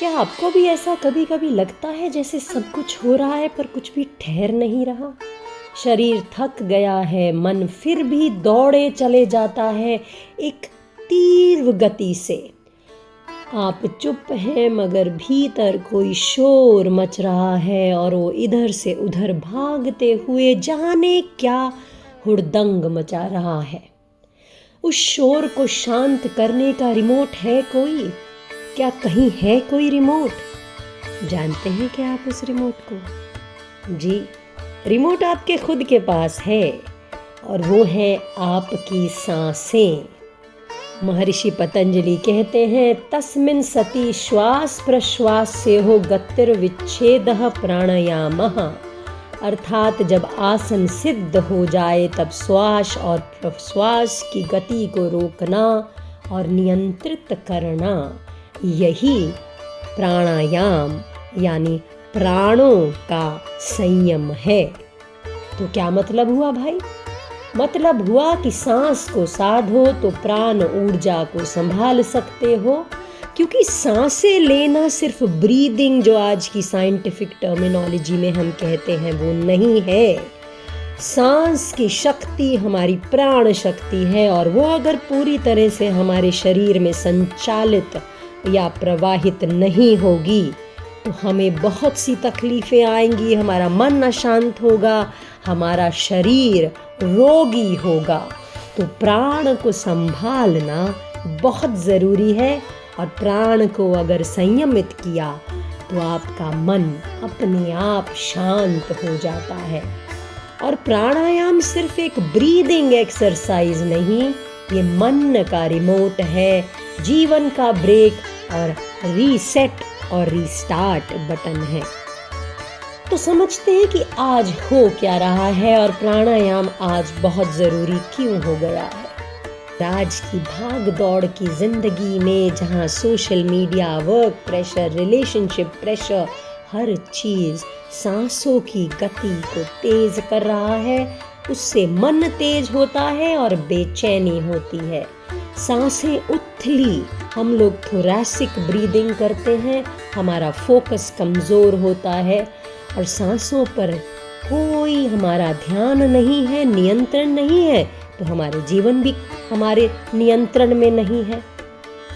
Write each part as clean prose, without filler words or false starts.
क्या आपको भी ऐसा कभी कभी लगता है जैसे सब कुछ हो रहा है पर कुछ भी ठहर नहीं रहा? शरीर थक गया है, मन फिर भी दौड़े चले जाता है एक तीव्र गति से। आप चुप हैं मगर भीतर कोई शोर मच रहा है और वो इधर से उधर भागते हुए जाने क्या हुड़दंग मचा रहा है। उस शोर को शांत करने का रिमोट है कोई? क्या कहीं है कोई रिमोट? जानते हैं क्या आप उस रिमोट को? जी, रिमोट आपके खुद के पास है और वो है आपकी सांसें। महर्षि पतंजलि कहते हैं, तस्मिन् सति श्वास प्रश्वास से हो गतिर्विच्छेदः प्राणायामः। अर्थात जब आसन सिद्ध हो जाए तब श्वास और प्रश्वास की गति को रोकना और नियंत्रित करना, यही प्राणायाम यानी प्राणों का संयम है। तो क्या मतलब हुआ भाई? मतलब हुआ कि सांस को साधो तो प्राण ऊर्जा को संभाल सकते हो, क्योंकि सांसें लेना सिर्फ ब्रीदिंग जो आज की साइंटिफिक टर्मिनोलॉजी में हम कहते हैं वो नहीं है। सांस की शक्ति हमारी प्राण शक्ति है और वो अगर पूरी तरह से हमारे शरीर में संचालित या प्रवाहित नहीं होगी तो हमें बहुत सी तकलीफें आएंगी, हमारा मन अशांत होगा, हमारा शरीर रोगी होगा। तो प्राण को संभालना बहुत ज़रूरी है और प्राण को अगर संयमित किया तो आपका मन अपने आप शांत हो जाता है। और प्राणायाम सिर्फ एक ब्रीदिंग एक्सरसाइज नहीं, ये मन का रिमोट है, जीवन का ब्रेक और रीसेट और रीस्टार्ट बटन है। तो समझते हैं कि आज हो क्या रहा है और प्राणायाम आज बहुत ज़रूरी क्यों हो गया है। आज की भाग दौड़ की ज़िंदगी में जहाँ social media, work pressure, relationship pressure, हर चीज़ सांसों की गति को तेज़ कर रहा है, उससे मन तेज होता है और बेचैनी होती है। सांसें उथली, हम लोग थोरैसिक ब्रीदिंग करते हैं, हमारा फोकस कमज़ोर होता है और सांसों पर कोई हमारा ध्यान नहीं है, नियंत्रण नहीं है, तो हमारे जीवन भी हमारे नियंत्रण में नहीं है।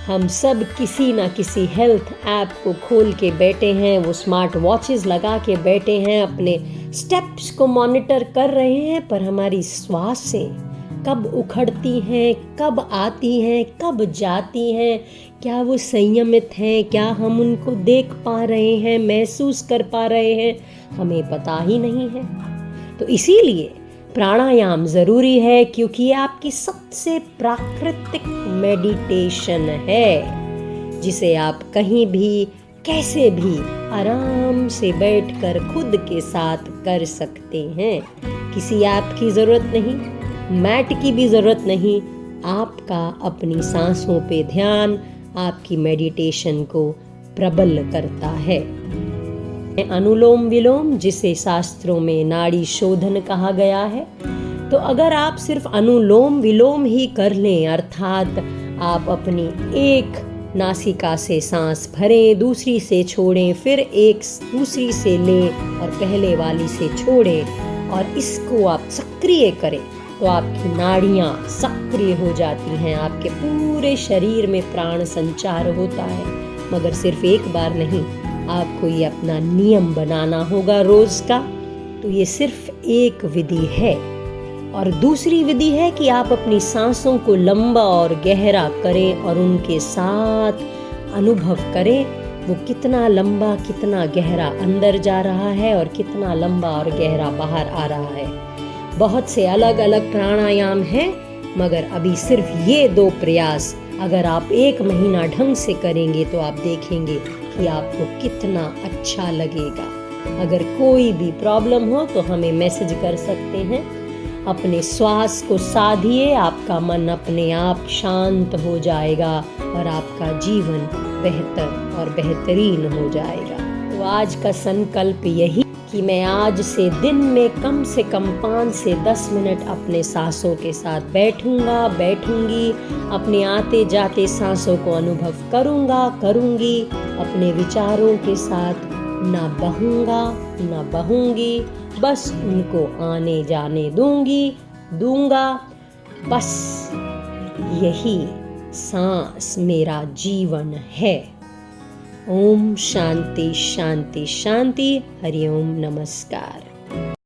हम सब किसी ना किसी हेल्थ ऐप को खोल के बैठे हैं, वो स्मार्ट वॉचेस लगा के बैठे हैं, अपने स्टेप्स को मॉनिटर कर रहे हैं, पर हमारी श्वासें कब उखड़ती हैं, कब आती हैं, कब जाती हैं, क्या वो संयमित हैं, क्या हम उनको देख पा रहे हैं, महसूस कर पा रहे हैं, हमें पता ही नहीं है। तो इसीलिए प्राणायाम ज़रूरी है, क्योंकि ये आपकी सबसे प्राकृतिक मेडिटेशन है, जिसे आप कहीं भी कैसे भी आराम से बैठकर खुद के साथ कर सकते हैं। किसी ऐप की ज़रूरत नहीं, मैट की भी ज़रूरत नहीं, आपका अपनी सांसों पे ध्यान आपकी मेडिटेशन को प्रबल करता है। अनुलोम विलोम, जिसे शास्त्रों में नाड़ी शोधन कहा गया है, तो अगर आप सिर्फ अनुलोम विलोम ही कर लें, अर्थात आप अपनी एक नासिका से सांस भरें, दूसरी से छोड़ें, फिर एक दूसरी से लें और पहले वाली से छोड़ें और इसको आप सक्रिय करें, तो आपकी नाड़ियाँ सक्रिय हो जाती हैं, आपके पूरे शरीर में प्राण संचार होता है। मगर सिर्फ एक बार नहीं, आपको ये अपना नियम बनाना होगा रोज़ का। तो ये सिर्फ एक विधि है। और दूसरी विधि है कि आप अपनी सांसों को लंबा और गहरा करें और उनके साथ अनुभव करें वो कितना लंबा, कितना गहरा अंदर जा रहा है और कितना लंबा और गहरा बाहर आ रहा है। बहुत से अलग अलग प्राणायाम हैं, मगर अभी सिर्फ ये 2 प्रयास अगर आप 1 महीना ढंग से करेंगे तो आप देखेंगे कि आपको कितना अच्छा लगेगा। अगर कोई भी प्रॉब्लम हो तो हमें मैसेज कर सकते हैं। अपने श्वास को साधिए, आपका मन अपने आप शांत हो जाएगा और आपका जीवन बेहतर और बेहतरीन हो जाएगा। तो आज का संकल्प यही कि मैं आज से दिन में कम से कम 5 से 10 मिनट अपने सांसों के साथ बैठूंगी, अपने आते जाते सांसों को अनुभव करूंगी, अपने विचारों के साथ ना बहूंगी, बस उनको आने जाने दूंगा। बस यही सांस मेरा जीवन है। ओम शांति शांति शांति। हरि ओम। नमस्कार।